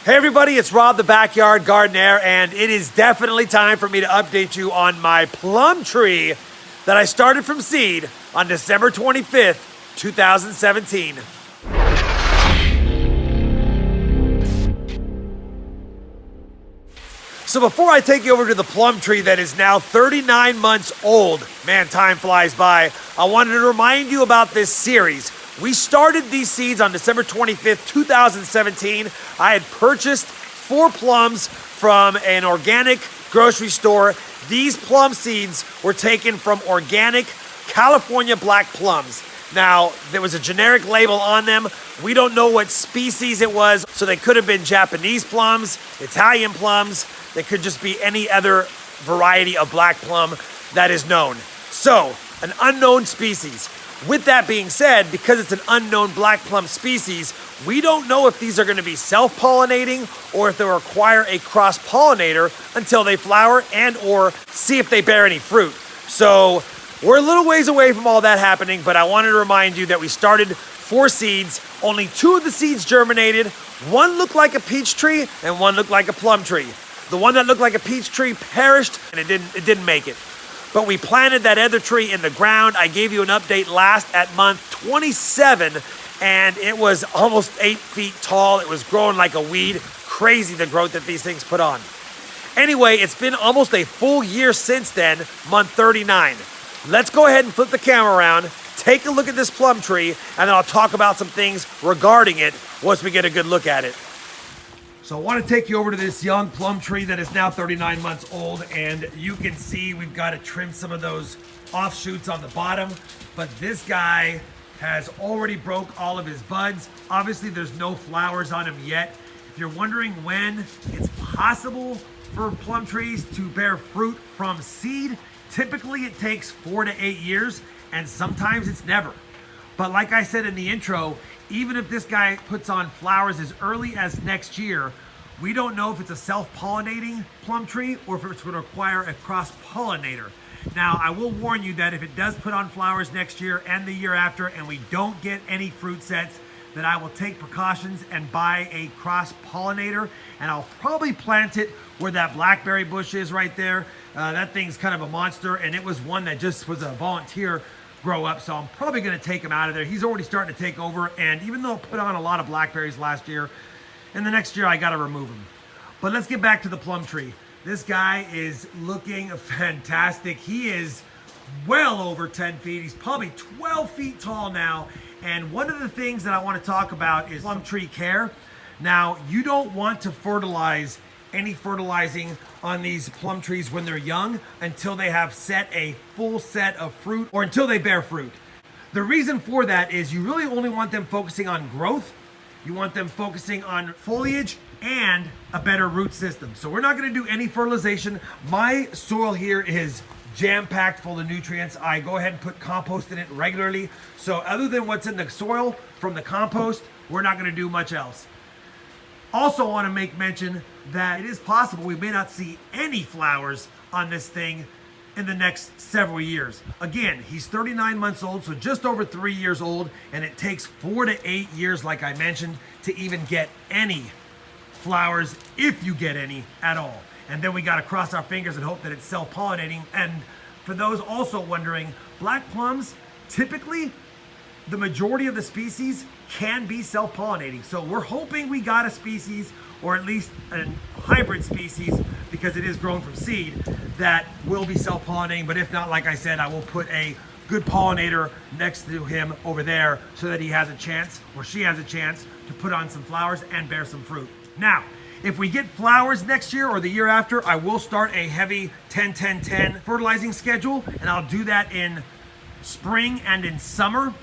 Hey everybody, it's Rob the Backyard Gardener, and it is definitely time for me to update you on my plum tree that I started from seed on December 25th, 2017. So before I take you over to the plum tree that is now 39 months old, man, time flies by, I wanted to remind you about this series. We started these seeds on December 25th, 2017. I had purchased 4 plums from an organic grocery store. These plum seeds were taken from organic California black plums. Now, there was a generic label on them. We don't know what species it was, so they could have been Japanese plums, Italian plums. They could just be any other variety of black plum that is known. So, an unknown species. With that being said, because it's an unknown black plum species, we don't know if these are going to be self-pollinating or if they'll require a cross-pollinator until they flower and or see if they bear any fruit. So we're a little ways away from all that happening, but I wanted to remind you that we started 4 seeds. Only 2 of the seeds germinated. 1 looked like a peach tree and 1 looked like a plum tree. The one that looked like a peach tree perished and it didn't make it. But we planted that other tree in the ground. I gave you an update last at month 27, and it was almost 8 feet tall. It was growing like a weed. Crazy the growth that these things put on. Anyway, it's been almost a full year since then, month 39. Let's go ahead and flip the camera around, take a look at this plum tree, and then I'll talk about some things regarding it once we get a good look at it. So I want to take you over to this young plum tree that is now 39 months old, and you can see we've got to trim some of those offshoots on the bottom, but this guy has already broke all of his buds. Obviously there's no flowers on him yet. If you're wondering when it's possible for plum trees to bear fruit from seed, typically it takes 4 to 8 years, and sometimes it's never. But like I said in the intro, even if this guy puts on flowers as early as next year, we don't know if it's a self-pollinating plum tree or if it's going to require a cross-pollinator. Now, I will warn you that if it does put on flowers next year and the year after and we don't get any fruit sets, that I will take precautions and buy a cross-pollinator, and I'll probably plant it where that blackberry bush is right there. That thing's kind of a monster, and it was one that just was a volunteer grow up, so I'm probably going to take him out of there. He's already starting to take over, and even though I put on a lot of blackberries last year, in the next year I got to remove him. But let's get back to the plum tree. This guy is looking fantastic. He is well over 10 feet. He's probably 12 feet tall now, and one of the things that I want to talk about is plum tree care. Now, you don't want to fertilize any fertilizing on these plum trees when they're young until they have set a full set of fruit or until they bear fruit. The reason for that is you really only want them focusing on growth. You want them focusing on foliage and a better root system. So we're not going to do any fertilization. My soil here is jam-packed full of nutrients. I go ahead and put compost in it regularly. So other than what's in the soil from the compost, we're not going to do much else. Also want to make mention that it is possible we may not see any flowers on this thing in the next several years. Again, he's 39 months old, so just over 3 years old, and it takes 4 to 8 years, like I mentioned, to even get any flowers, if you get any at all. And then we got to cross our fingers and hope that it's self-pollinating. And for those also wondering, black plums, typically, the majority of the species can be self-pollinating. So we're hoping we got a species, or at least a hybrid species, because it is grown from seed, that will be self-pollinating. But if not, like I said, I will put a good pollinator next to him over there so that he has a chance, or she has a chance, to put on some flowers and bear some fruit. Now, if we get flowers next year or the year after, I will start a heavy 10-10-10 fertilizing schedule, and I'll do that in spring and in summer.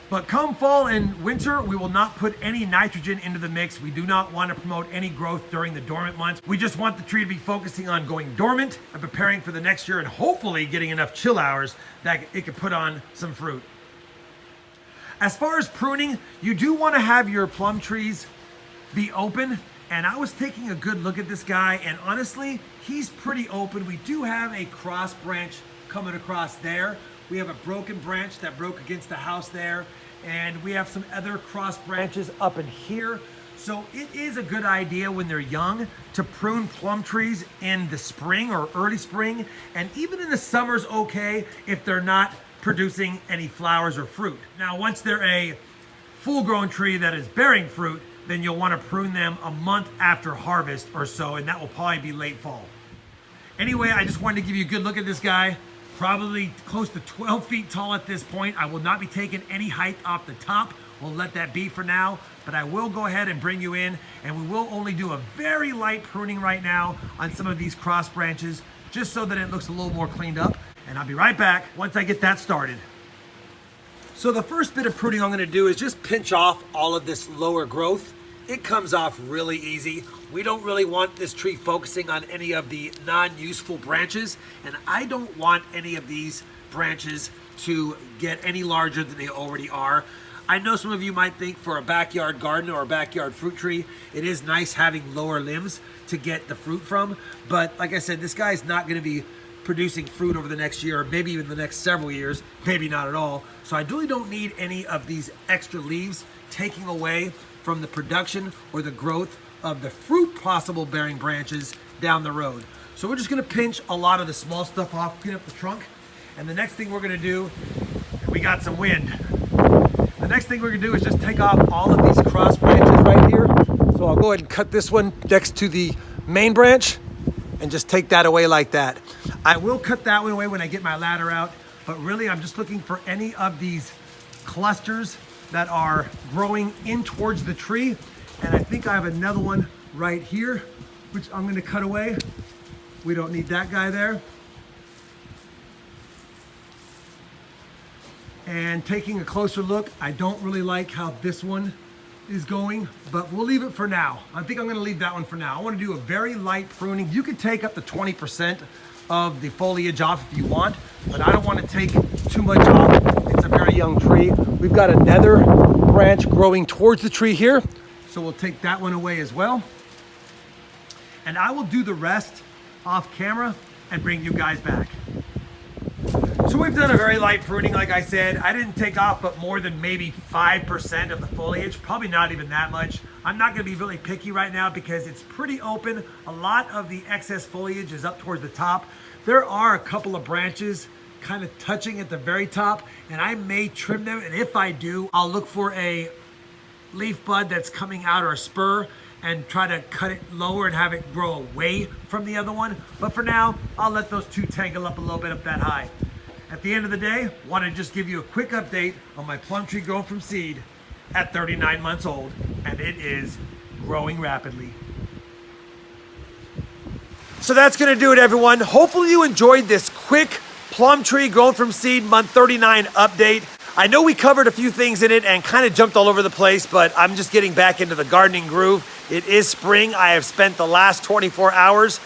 But come fall and winter, we will not put any nitrogen into the mix. We do not want to promote any growth during the dormant months. We just want the tree to be focusing on going dormant and preparing for the next year, and hopefully getting enough chill hours that it can put on some fruit. As far as pruning, you do want to have your plum trees be open. And I was taking a good look at this guy, and honestly, he's pretty open. We do have a cross branch coming across there. We have a broken branch that broke against the house there, and we have some other cross branches up in here. So it is a good idea when they're young to prune plum trees in the spring or early spring, and even in the summer's okay if they're not producing any flowers or fruit. Now, once they're a full-grown tree that is bearing fruit, then you'll want to prune them a month after harvest or so, and that will probably be late fall. Anyway, I just wanted to give you a good look at this guy. Probably close to 12 feet tall at this point. I will not be taking any height off the top. We'll let that be for now, but I will go ahead and bring you in, and we will only do a very light pruning right now on some of these cross branches, just so that it looks a little more cleaned up. And I'll be right back once I get that started. So the first bit of pruning I'm going to do is just pinch off all of this lower growth. It comes off really easy. We don't really want this tree focusing on any of the non-useful branches, and I don't want any of these branches to get any larger than they already are. I know some of you might think for a backyard garden or a backyard fruit tree, it is nice having lower limbs to get the fruit from, but like I said, this guy's not going to be producing fruit over the next year, or maybe even the next several years, maybe not at all. So I really don't need any of these extra leaves taking away from the production or the growth of the fruit possible bearing branches down the road. So we're just gonna pinch a lot of the small stuff off, clean up the trunk. And the next thing we're gonna do, we got some wind. The next thing we're gonna do is just take off all of these cross branches right here. So I'll go ahead and cut this one next to the main branch and just take that away like that. I will cut that one away when I get my ladder out, but really I'm just looking for any of these clusters that are growing in towards the tree. And I think I have another one right here, which I'm gonna cut away. We don't need that guy there. And taking a closer look, I don't really like how this one is going, but we'll leave it for now. I think I'm gonna leave that one for now. I wanna do a very light pruning. You could take up to 20% of the foliage off if you want, but I don't wanna take too much off. It's a very young tree. We've got another branch growing towards the tree here, so we'll take that one away as well. And I will do the rest off camera and bring you guys back. So we've done a very light pruning, like I said. I didn't take off but more than maybe 5% of the foliage, probably not even that much. I'm not gonna be really picky right now because it's pretty open. A lot of the excess foliage is up towards the top. There are a couple of branches kind of touching at the very top, and I may trim them, and if I do, I'll look for a leaf bud that's coming out or a spur and try to cut it lower and have it grow away from the other one. But for now, I'll let those two tangle up a little bit up that high. At the end of the day, want to just give you a quick update on my plum tree grown from seed at 39 months old, and it is growing rapidly. So that's going to do it, everyone. Hopefully you enjoyed this quick plum tree grown from seed month 39 update. I know we covered a few things in it and kind of jumped all over the place, but I'm just getting back into the gardening groove. It is spring. I have spent the last 24 hours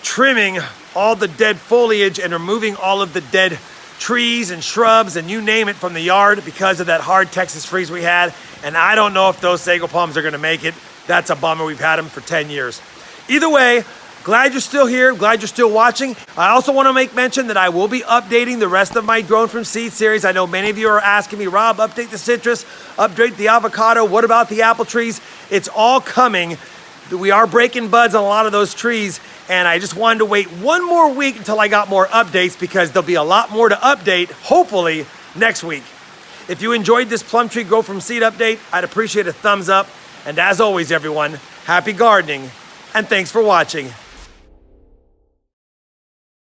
trimming all the dead foliage and removing all of the dead trees and shrubs and you name it from the yard because of that hard Texas freeze we had. And I don't know if those sago palms are gonna make it. That's a bummer. We've had them for 10 years. Either way, glad you're still here, glad you're still watching. I also want to make mention that I will be updating the rest of my Grown From Seed series. I know many of you are asking me, Rob, update the citrus, update the avocado, what about the apple trees? It's all coming. We are breaking buds on a lot of those trees, and I just wanted to wait one more week until I got more updates because there'll be a lot more to update, hopefully, next week. If you enjoyed this Plum Tree Grow From Seed update, I'd appreciate a thumbs up. And as always, everyone, happy gardening, and thanks for watching.